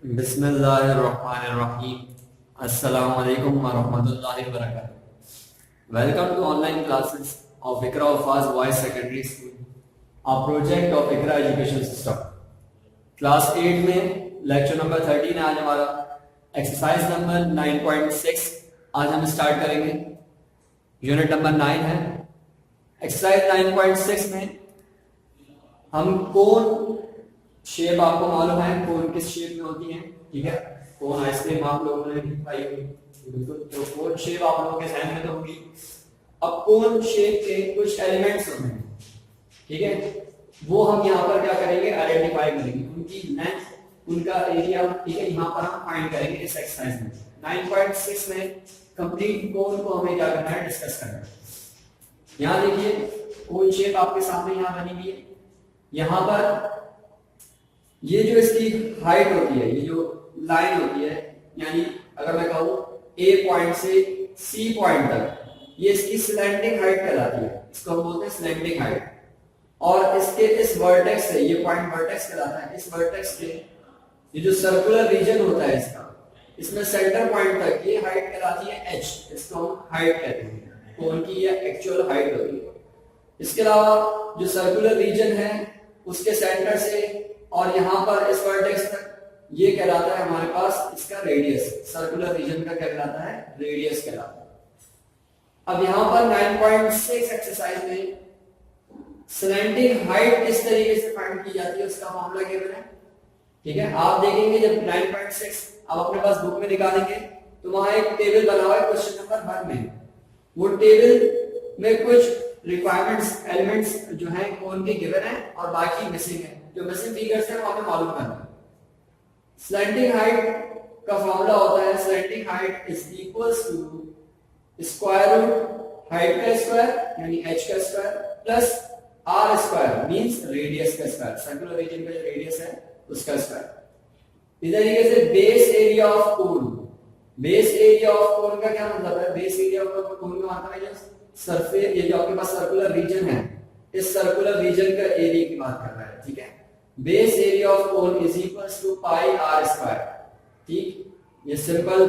बिस्मिल्लाहिर्रहमानिर्रहीम। अस्सलाम वालेकुम वरहमतुल्लाहि वबरकातुहू। Welcome to online classes of Iqra Wafaz boys secondary school, a project of Iqra education system. Class 8 में लेक्चर नंबर 13 है आज हमारा, एक्सरसाइज नंबर 9.6 आज हम स्टार्ट करेंगे। यूनिट नंबर 9 है। एक्सरसाइज 9.6 में हम कोन शेप, आपको मालूम है कोन किस शेप में होती है, ठीक है। कोन आइसक्रीम आप लोगों ने खाई होगी, बिल्कुल। तो कोन शेप आप लोगों के ध्यान में तो होगी। अब कोन शेप के कुछ एलिमेंट्स होते हैं, ठीक है, वो हम यहाँ पर क्या करेंगे, आइडेंटिफाई करेंगे, उनकी लेंथ, उनका एरिया, ठीक है, यहाँ पर हम फाइंड करेंगे इस एक्सरसाइज में। 9.6 में कंप्लीट कोन को हमें क्या करना है, डिस्कस करना है। यहाँ देखिए कोन शेप आपके सामने यहाँ बनी हुई है। यहाँ पर ये जो इसकी हाइट होती है, ये जो लाइन होती है, यानी अगर मैं कहूँ ए पॉइंट से सी पॉइंट तक, ये इसकी स्लैंटिंग हाइट कहलाती है। इसको हम बोलते हैं स्लैंटिंग हाइट। और इसके इस वर्टेक्स से, ये पॉइंट वर्टेक्स कहलाता है, इस वर्टेक्स के ये जो सर्कुलर रीजन होता है इसका, इसमें सेंटर पॉइंट तक ये हाइट कहलाती है एच। इसको हम हाइट कहते हैं, कोन की ये एक्चुअल हाइट होती है। इसके अलावा जो सर्कुलर रीजन है उसके सेंटर से और यहाँ पर इस वर्टेक्स तक, ये कहलाता है हमारे पास इसका रेडियस। सर्कुलर रीजन का क्या कहलाता है, रेडियस कहलाता है। अब यहाँ पर 9.6 एक्सरसाइज में स्लैंटिंग हाइट किस तरीके से फाइंड की जाती है उसका मामला गिवन है, ठीक है। आप देखेंगे जब 9.6 आप अपने पास बुक में निकालेंगे तो वहां एक टेबल बना हुआ है क्वेश्चन नंबर 1 में। वो टेबल में कुछ रिक्वायरमेंट्स, एलिमेंट्स जो है कोन के गिवन है और बाकी मिसिंग है। जो मिसिंग फिगर्स है वो हमें मालूम करना है। स्लैंटिंग हाइट का फॉर्मूला होता है, slanting height is equals to square root height का स्क्वायर यानी h का square plus r square means radius का स्क्वायर, सर्कुलर रीजन का जो रेडियस है उसका स्क्वायर। इस तरीके से base area of cone, base area of cone का क्या मतलब है, बेस एरिया ऑफ कोन का मतलब है जो सरफेस, ये जो आपके पास सर्कुलर रीजन है, इस सर्कुलर रीजन का एरिया की बात कर रहा है, ठीक है। Base area of cone is equals to pi R square, ठीक। ये सिंपल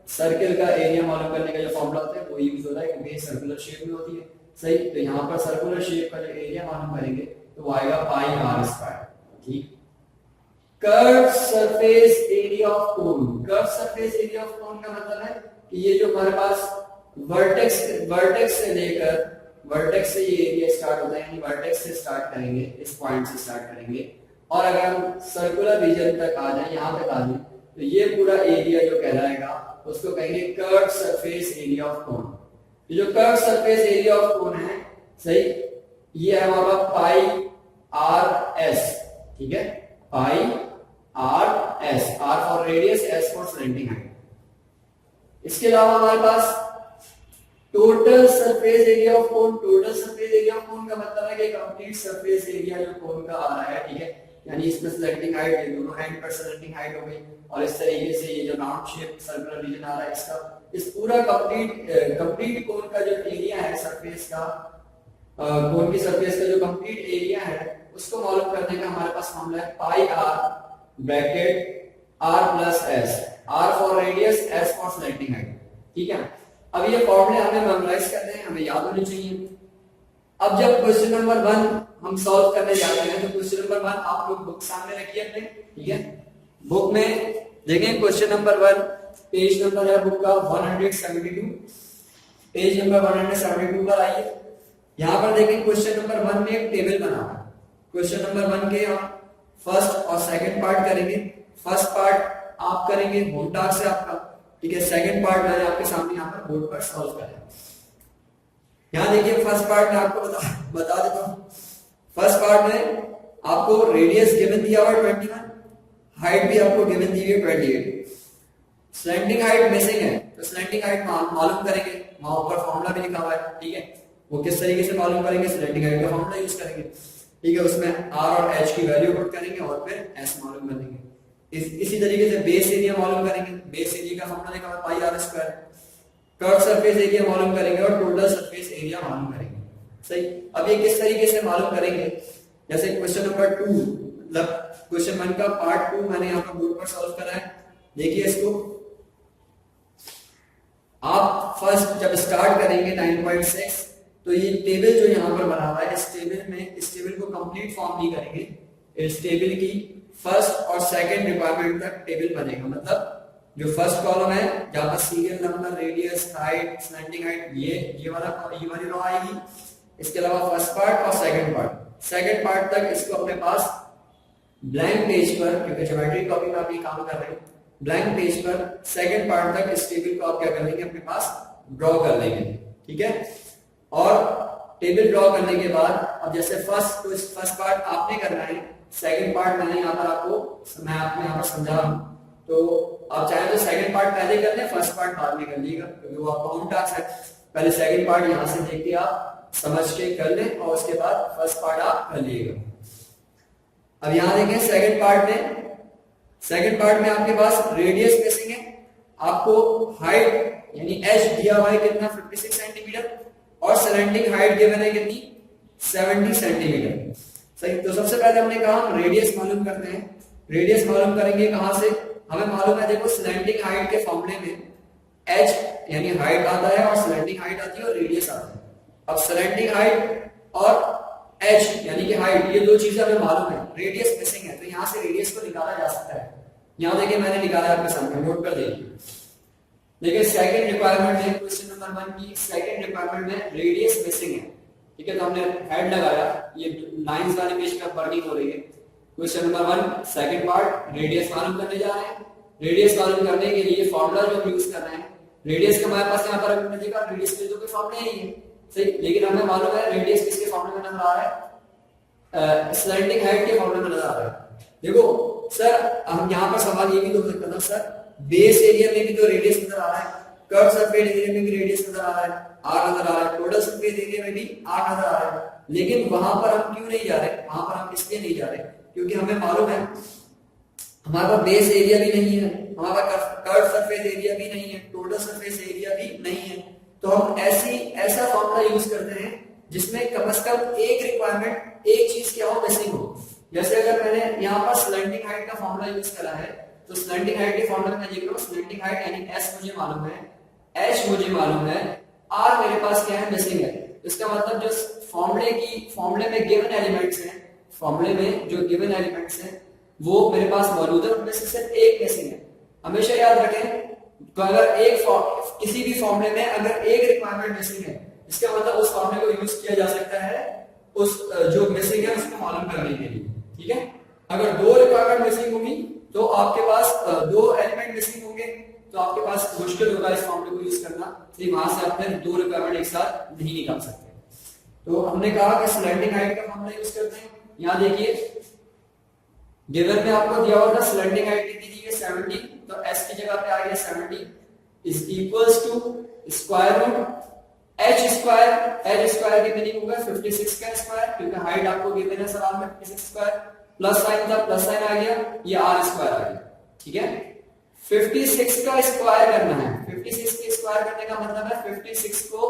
सर्कल का एरिया मालूम करने का जो फॉर्मूला होता है वो यूज होता है कि बेस सर्कुलर शेप में होती है, सही। तो यहाँ पर सर्कुलर शेप का जो एरिया मालूम करेंगे तो वो आएगा पाई आर स्क्वायर, ठीक। Curve surface area of cone, curve surface area of cone का मतलब है कि ये जो हमारे पास वर्टेक्स से लेकर, वर्टेक्स से ये एरिया स्टार्ट होता है, यानी वर्टेक्स से स्टार्ट करेंगे, इस पॉइंट से स्टार्ट करेंगे और अगर हम सर्कुलर रीजन तक आ जाए, यहाँ तक आ जाए, तो ये पूरा एरिया जो कहलाएगा उसको कहेंगे curve surface area of cone. ये जो कर्व सरफेस एरिया ऑफ कोन है, सही, ये है हमारा पाई आर एस, ठीक है, pi are S, R for radius, S for slanting height. इसके अलावा हमारे पास total surface area of cone, total surface area of cone का मतलब है कि कंप्लीट सरफेस एरिया जो कोन का आ रहा है, ठीक है, यानी इसमें स्लैंटिंग हाइट, ये दोनों एंड पर स्लैंटिंग हाइट हो गई और इस तरीके से ये जो राउंड शेप सर्कुलर रीजन आ रहा है इसका, इस पूरा कंप्लीट कोन का जो एरिया है सरफेस का, कोन की सरफेस का जो कंप्लीट एरिया है उसको मालूम करने का हमारे पास फॉर्मूला है pi R bracket R plus S, R for radius, S for slanting height, ठीक है। अब ये फॉर्मूले हमें मेमोराइज करने हैं, हमें याद होने चाहिए। अब जब क्वेश्चन नंबर 1 हम सॉल्व करने जाते हैं तो क्वेश्चन नंबर 1 आप लोग बुक सामने रखिए अपने, ठीक है। बुक में देखें क्वेश्चन नंबर 1, पेज नंबर है बुक का 172, पेज नंबर 172 पर आइए। यहाँ पर देखें क्वेश्चन नंबर 1 में एक टेबल बना हुआ है। क्वेश्चन नंबर 1 के हम फर्स्ट और सेकंड पार्ट करेंगे। फर्स्ट पार्ट आप करेंगे होम टास्क से आपका, ठीक है। सेकंड पार्ट मैंने आपके सामने यहाँ पर बोर्ड पर सॉल्व करें। यहाँ देखिए फर्स्ट पार्ट में आपको बता देता हूँ। फर्स्ट पार्ट में आपको रेडियस गिवन दिया हुआ है 21, हाइट भी आपको गिवन दी हुई है 28। स्लैंटिंग हाइट मिसिंग है तो स्लैंटिंग हाइट मालूम करेंगे, वहां ऊपर फॉर्मूला भी लिखा हुआ है, ठीक है। वो किस तरीके से मालूम करेंगे, स्लैंटिंग हाइट का फॉर्मूला यूज करेंगे, ठीक है। उसमें आर और एच की वैल्यू पुट करेंगे और फिर एस मालूम कर देंगे। इसी तरीके से बेस एरिया मालूम करेंगे, बेस एरिया का फॉर्मूला लिखा हुआ है pi R square. Curve surface area मालूम करेंगे और टोटल सरफेस एरिया मालूम करेंगे, सही। अब ये किस तरीके से मालूम करेंगे, जैसे क्वेश्चन नंबर 2 मतलब क्वेश्चन 1 का पार्ट 2 मैंने यहाँ पर बोर्ड पर सॉल्व करा है। देखिए इसको आप फर्स्ट जब स्टार्ट करेंगे 9.6 तो ये टेबल जो यहाँ पर बना हुआ है इस टेबल को कंप्लीट फॉर्म नहीं करेंगे। इस टेबल की फर्स्ट और सेकंड रिक्वायरमेंट तक टेबल बनेगा। मतलब जो फर्स्ट कॉलम है जहां पर serial number, radius, height, slanting height ये वाली रो आएगी। इसके अलावा फर्स्ट पार्ट और सेकंड पार्ट तक इसको अपने पास ब्लैंक पेज पर, क्योंकि ज्योमेट्री कॉपी में आप ये काम कर रहे हैं, ब्लैंक पेज पर सेकंड पार्ट तक इस टेबल को आप क्या कर लेंगे अपने पास ड्रॉ कर लेंगे। ठीक है, और टेबल ड्रॉ करने के बाद अब जैसे फर्स्ट पार्ट आपने करना है, सेकंड पार्ट मैं यहाँ पर समझा रहा हूँ। तो आप चाहे तो सेकंड पार्ट पहले कर लें, फर्स्ट पार्ट बाद में कर लीजिएगा, क्योंकि वो आपका होम टास्क है। पहले सेकंड पार्ट यहाँ से देख के आप समझ के कर लें और उसके बाद फर्स्ट पार्ट आप कर लीजिएगा। अब यहाँ देखें सेकंड पार्ट में आपके पास रेडियस मिसिंग है, आपको हाइट यानी एच दिया हुआ है कितना 56 सेंटीमीटर और सराउंडिंग हाइट गिवन है कितनी 70 सेंटीमीटर। सही, तो सबसे पहले हमने कहा हम रेडियस मालूम करते हैं। रेडियस मालूम करेंगे कहां से, हमें मालूम है देखो स्लैंटिंग हाइट के फॉर्मूले में h यानी हाइट आता है और स्लैंटिंग हाइट आती है और रेडियस आता है। अब स्लैंटिंग हाइट और h यानी कि हाइट ये दो चीजें हमें मालूम है, रेडियस मिसिंग है, तो यहां से रेडियस को निकाला जा सकता है। यहां देखिए मैंने निकाला आपके सामने, नोट कर देखिए सेकंड रिक्वायरमेंट है क्वेश्चन नंबर 1 की सेकंड रिक्वायरमेंट में रेडियस मिसिंग है। ठीक है, तो हमने हेड लगाया, ये लाइंस वाली पेज पे बर्निंग हो रही है। Question number 1 second part radius मालूम करने जा रहे हैं। रेडियस मालूम करने के लिए फार्मूला जो हम यूज कर रहे हैं, रेडियस का हमारे पास यहाँ पर हमने देखा रेडियस के तो कोई फार्मूला नहीं है, सही, लेकिन हमें मालूम है रेडियस किसके फार्मूले में नजर आ रहा है, स्लैंटिंग हाइट के फार्मूले में नजर आ रहा है। देखो सर हम यहाँ पर सवाल ये भी तो हो सकता था सर बेस एरिया में भी तो रेडियस नजर आ रहा है, कर्व सरफेस एरिया में भी रेडियस नजर आ रहा है, आर नजर आ रहा है, टोटल सरफेस एरिया में भी आर नजर आ रहा है, लेकिन वहां पर हम क्यों नहीं जा रहे, वहां पर हम इसलिए नहीं जा रहे क्योंकि हमें मालूम है हमारे पास बेस एरिया भी नहीं है, हमारे पास कर्व सरफेस एरिया भी नहीं है, टोटल सरफेस एरिया भी नहीं है। तो हम ऐसा फॉर्मूला यूज करते हैं जिसमें कम से कम एक रिक्वायरमेंट, एक चीज क्या हो मिसिंग हो। जैसे अगर मैंने यहाँ पर स्लैंटिंग हाइट का फॉर्मूला यूज करा है, तो स्लैंटिंग हाइट के फॉर्मूला में देख लो स्लैंटिंग हाइट यानी s मुझे मालूम है, h मुझे मालूम है, r मेरे पास क्या है मिसिंग है। इसका मतलब जो फॉर्मूले में गिवन एलिमेंट्स हैं, फॉर्मूले में जो गिवन एलिमेंट्स हैं वो मेरे पास मौजूद है, उनमें से सिर्फ एक मिसिंग है। हमेशा याद रखें तो अगर किसी भी फॉर्मूले में अगर एक रिक्वायरमेंट मिसिंग है, इसका मतलब उस फॉर्मूले को यूज किया जा सकता है उस जो मिसिंग है उसको मालूम करने के लिए। ठीक है, अगर दो रिक्वायरमेंट मिसिंग होगी तो आपके पास दो एलिमेंट मिसिंग होंगे तो आपके पास मुश्किल होगा इस फॉर्मूले को यूज करना, तो वहां से आप फिर दो रिक्वायरमेंट एक साथ नहीं निकाल सकते। तो हमने कहा कि स्लैंटिंग हाइट का फॉर्मूला यूज करते हैं। यहां देखिए गिवन में आपको दिया हुआ था स्लैंटिंग हाइट कितनी दी है 70, तो s की जगह पे आ गया 70 is equals to square root h square की मीनिंग होगा 56 का स्क्वायर, क्योंकि हाइट आपको गिवन है सवाल में 56 स्क्वायर, प्लस साइन था प्लस साइन आ गया, ये r स्क्वायर आ गया। ठीक है, 56 का स्क्वायर करना है, 56 के स्क्वायर करने का मतलब है 56 को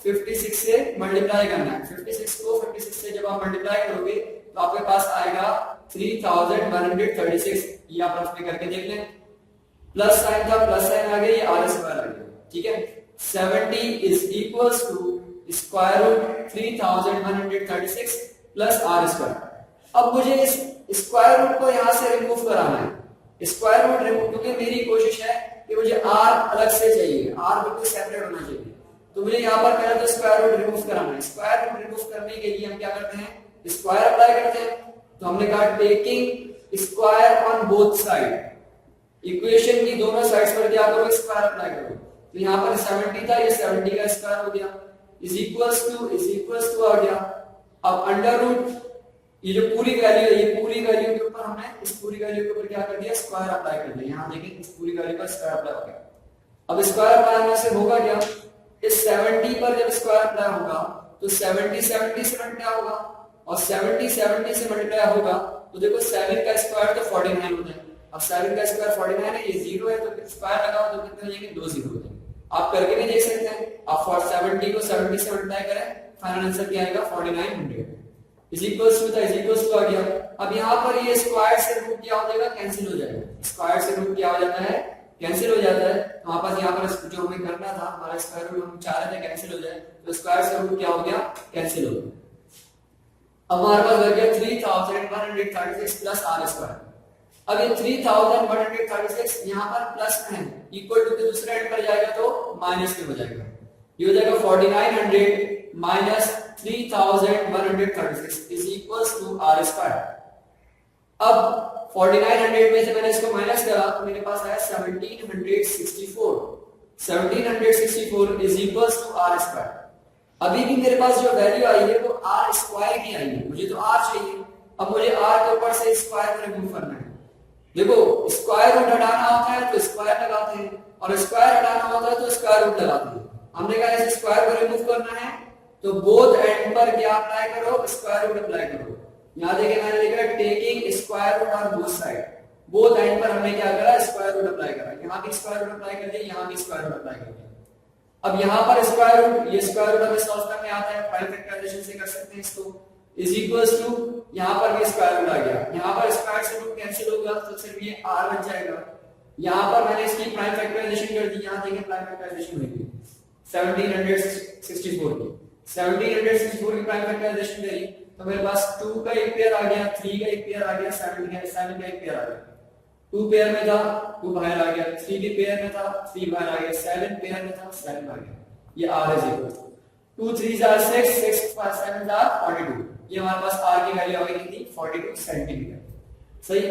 56 से मल्टीप्लाई करना है। 56 को 56 से जब आप मल्टीप्लाई करोगे तो आपके पास आएगा 3136, ये आप रफ में करके देख लें, प्लस साइन था प्लस साइन आ गया, ये r स्क्वायर आ गया। ठीक है, 70 is equals to square root 3136 plus r square. अब मुझे इस स्क्वायर रूट को यहां से रिमूव कराना है, स्क्वायर रूट रिमूव, क्योंकि मेरी कोशिश है कि मुझे r अलग से चाहिए, r बिल्कुल सेपरेट होना चाहिए, तो मुझे यहां पर पहले तो स्क्वायर रूट रिमूव कराना है। स्क्वायर रूट रिमूव करने के लिए हम क्या करते हैं, स्क्वायर अप्लाई करते हैं। तो हमने कहा taking square on both side, equation की दोनों साइड्स पर क्या करो स्क्वायर अप्लाई करो। तो यहां पर 70 था, ये 70 का स्क्वायर हो गया, इज इक्वल्स टू आ गया। अब अंडर रूट ये जो पूरी वैल्यू है, ये पूरी वैल्यू के ऊपर हमने इस पूरी वैल्यू के ऊपर क्या कर दिया स्क्वायर अप्लाई कर दिया। यहां देखिए इस पूरी वैल्यू पर स्क्वायर अप्लाई हो गया। अब स्क्वायर अप्लाई होने से होगा क्या, इस 70 पर जब स्क्वायर अप्लाई होगा तो 70 से मल्टीप्लाई होगा, और 70 से मल्टीप्लाई होगा तो देखो 7 का स्क्वायर तो 49 होता है। अब 7 का स्क्वायर 49 है, ये 0 है, तो स्क्वायर लगाओ तो कितने हो जाएंगे, 2 0 हो जाएंगे। आप करके भी देख सकते हैं, आप 70 को 70 से मल्टीप्लाई करें, फाइनल आंसर क्या आएगा 4900। इज इक्वल्स टू था, इज इक्वल्स टू आ गया। अब यहाँ पर ये स्क्वायर से रूट क्या हो जाएगा, कैंसिल हो जाएगा। स्क्वायर से रूट क्या हो जाता है, कैंसिल हो जाता है। तो हमारे पास यहाँ पर जो हमें करना था, हमारा स्क्वायर रूट हम चाह रहे थे कैंसिल हो जाए, तो स्क्वायर से रूट क्या हो गया, कैंसिल हो गया। अब हमारे पास बच गया 3136 प्लस आर स्क्वायर। अब ये 3136 यहाँ पर प्लस है, इक्वल टू के दूसरे एंड पर जाएगा तो माइनस में हो जाएगा। ये हो जाएगा 4900 minus 3136 is equals to R square. अब 4900 में से मैंने इसको माइनस करा तो मेरे पास आया 1764। 1764 is equals to R square. अभी भी मेरे पास जो वैल्यू आई है वो आर स्क्वायर की आई है, मुझे तो आर चाहिए। अब मुझे आर के ऊपर से स्क्वायर को रिमूव करना है। देखो स्क्वायर रूट हटाना होता है तो स्क्वायर लगाते हैं, और स्क्वायर हटाना होता है तो स्क्वायर रूट लगाते हैं। हमने कहा इस स्क्वायर को रिमूव करना है तो बोथ एंड पर क्या अप्लाई करो, स्क्वायर रूट अप्लाई करो। यहाँ देखिए मैंने लिखा है taking square root on both side. Both end पर हमने क्या करा, स्क्वायर रूट अप्लाई करा। यहाँ भी स्क्वायर रूट अप्लाई कर दिया, यहाँ भी स्क्वायर रूट अप्लाई कर दिया। अब यहाँ पर स्क्वायर रूट, ये स्क्वायर रूट हमें सॉल्व करने आता है, प्राइम फैक्टराइजेशन से कर सकते हैं इसको। इज इक्वल्स टू यहाँ पर भी स्क्वायर रूट आ गया, यहाँ पर स्क्वायर से रूट कैंसिल होगा तो सिर्फ ये आर बच जाएगा। यहाँ पर मैंने इसकी प्राइम फैक्टराइजेशन कर दी, यहाँ देखिए प्राइम फैक्टराइजेशन हुई 1764 की। 1764 की प्राइम फैक्टराइजेशन करी तो मेरे पास 2 का एक पेयर आ गया, 3 का एक पेयर आ गया, 7 का एक पेयर आ गया। 2 पेयर में था 2 बाहर आ गया, 3 के पेयर में था 3 बाहर आ गया, 7 पेयर में था 7 आ गया। ये r is equal 2 3 r 6 6 7 r 42। ये हमारे पास r की वैल्यू आ गई थी 42 सेंटीमीटर। सही,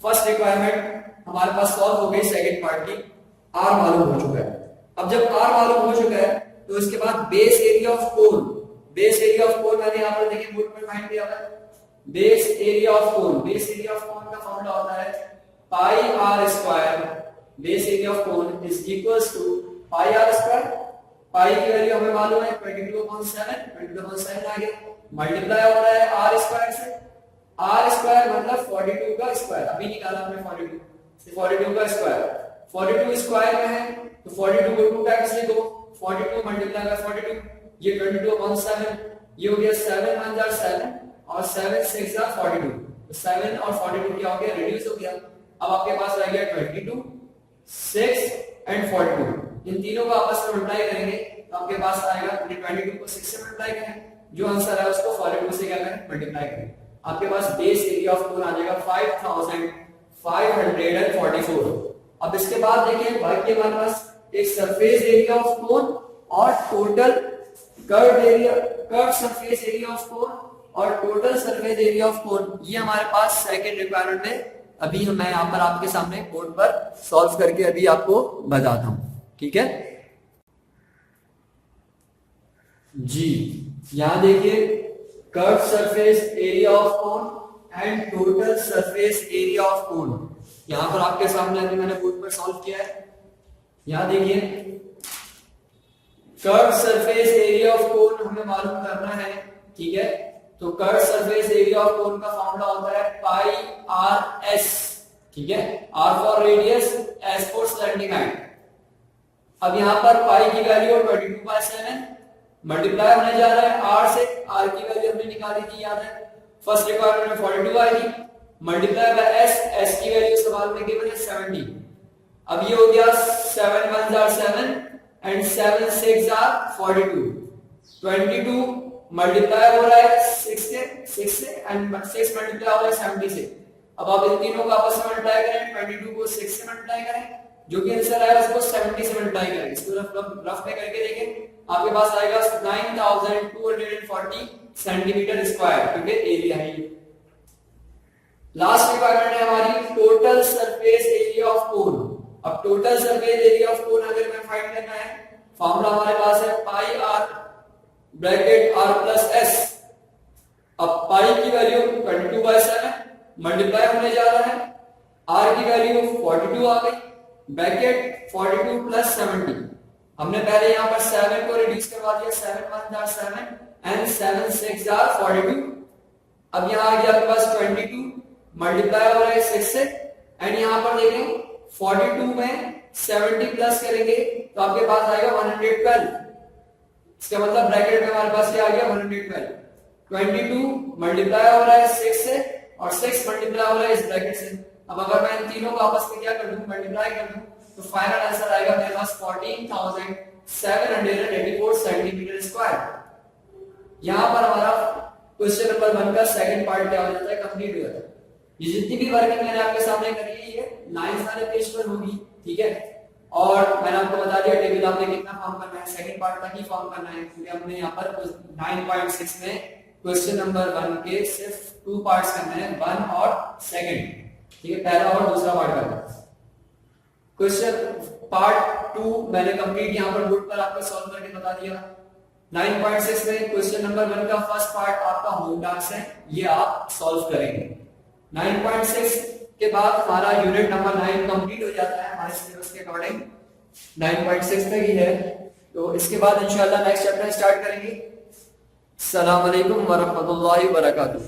फर्स्ट रिक्वायरमेंट हमारे पास सॉल्व हो गई। सेकंड पार्ट की r मालूम हो चुका है। अब जब r मालूम हो चुका है तो इसके बाद base area of cone, base area of cone मैंने यहाँ पर देखिए बोर्ड पर फाइंड किया है। Base area of cone, base area of cone का फॉर्मूला होता है pi R square. Base area of cone is equals to pi R square. Pi की वैल्यू हमें मालूम है 22/7, 22/7 आ गया, मल्टीप्लाई हो रहा है आर स्क्वायर से। आर स्क्वायर मतलब 42 का स्क्वायर, अभी निकाला हमने 42 से 42 का स्क्वायर। 42 स्क्वायर में है तो 42 को 2 टाइम्स लिखो, 42 मल्टीप्लाई बाय 42, ये 22/7, ये हो गया 7 1 जार 7 और 7 6 जार 42। तो 7 और 42 क्या हो गया, रिड्यूस हो गया। अब आपके पास रह गया 22 6 एंड 42। इन तीनों को आपस में मल्टीप्लाई करेंगे तो आपके पास आएगा 22 को 6 से मल्टीप्लाई करें, जो आंसर है उसको 42 से क्या करें, मल्टीप्लाई करें। आपके पास बेस एरिया ऑफ कोन आ जाएगा 5544। अब इसके बाद देखिए बाकी हमारे पास एक सरफेस एरिया ऑफ कोन और total curved area, curved surface area of cone और total surface area of cone, ये हमारे पास सेकंड रिक्वायरमेंट है। अभी मैं यहाँ पर आपके सामने बोर्ड पर सॉल्व करके अभी आपको बताता हूं, ठीक है जी। यहां देखिए curved surface area of cone and total surface area of कोन, यहां पर आपके सामने अभी मैंने बोर्ड पर सॉल्व किया है। यहां देखिए curved surface area of cone हमें मालूम करना है, ठीक है। तो curved surface area of cone का फॉर्मूला होता है पाई आर एस, ठीक है। R for radius, S for slanting height. अब यहां पर पाई की वैल्यू 22/7 मल्टीप्लाई होने जा रहा है आर से। आर की वैल्यू हमने निकाली थी, याद है, फर्स्ट रिक्वायरमेंट में 42 आएगी, मल्टीप्लाई बाय एस, एस की वैल्यू सवाल में गिवन है 70। अब ये हो गया 7 1 जार 7 एंड 7 6 जार 42। 22 मल्टीप्लाई हो रहा है 6 से एंड 6 मल्टीप्लाई हो रहा है 70 से। अब आप इन तीनों को आपस में मल्टीप्लाई करें, 22 को 6 से मल्टीप्लाई करें, जो कि आंसर आएगा उसको 70 से मल्टीप्लाई करें। इसको रफ में करके देखें, आपके पास आएगा 9240 सेंटीमीटर स्क्वायर, क्योंकि एरिया है। लास्ट रिक्वायरमेंट है हमारी total surface area of cone. अब total surface area of cone अगर मैं फाइंड करना है, फॉर्मूला हमारे पास है pi R bracket R plus S. अब पाई की वैल्यू 22/7 मल्टीप्लाई होने जा रहा है, आर की वैल्यू 42 आ गई, ब्रैकेट 42 प्लस 70। हमने पहले यहां पर 7 को रिड्यूस करवा दिया, 7 1 जार 7 एंड 7 6 जार 42। अब यहां आ गया आपके पास 22 मल्टीप्लाई हो रहा है 6 से, एंड यहां पर देखें 42 में 70 प्लस करेंगे तो आपके पास आएगा 112। इसका मतलब ब्रैकेट में हमारे पास क्या आ गया 112। 22 मल्टीप्लाई हो रहा है 6 से और 6 मल्टीप्लाई हो रहा है इस ब्रैकेट से। अब अगर मैं इन तीनों को आपस में क्या कर दूं, मल्टीप्लाई कर दूं, तो फाइनल आंसर आएगा मेरे पास 14,784 सेंटीमीटर स्क्वायर। यहां पर हमारा क्वेश्चन नंबर 1 का सेकंड पार्ट क्या हो जाता है, कंप्लीट हो जाता है। ये जितनी भी वर्किंग मैंने आपके सामने करी है ये लाइंस वाले पेज पर होगी, ठीक है। और मैंने आपको बता दिया टेबल आपने कितना फॉर्म करना है, सेकंड पार्ट तक ही फॉर्म करना है, क्योंकि हमने यहाँ पर 9.6 में क्वेश्चन नंबर 1 के सिर्फ 2 पार्ट्स करने हैं, 1 और सेकंड, ठीक है, पहला और दूसरा पार्ट करना है। क्वेश्चन पार्ट 2 मैंने कंप्लीट यहाँ पर बोर्ड पर आपको सॉल्व करके बता दिया। 9.6 में क्वेश्चन नंबर 1 का फर्स्ट पार्ट आपका होम टास्क है, ये आप सॉल्व करेंगे। 9.6 के बाद हमारा यूनिट नंबर 9 कंप्लीट हो जाता है हमारे सिलेबस के अकॉर्डिंग, 9.6 तक ही है। तो इसके बाद इंशाल्लाह नेक्स्ट चैप्टर स्टार्ट करेंगे। अस्सलाम वालेकुम व रहमतुल्लाहि व बरकातुहू।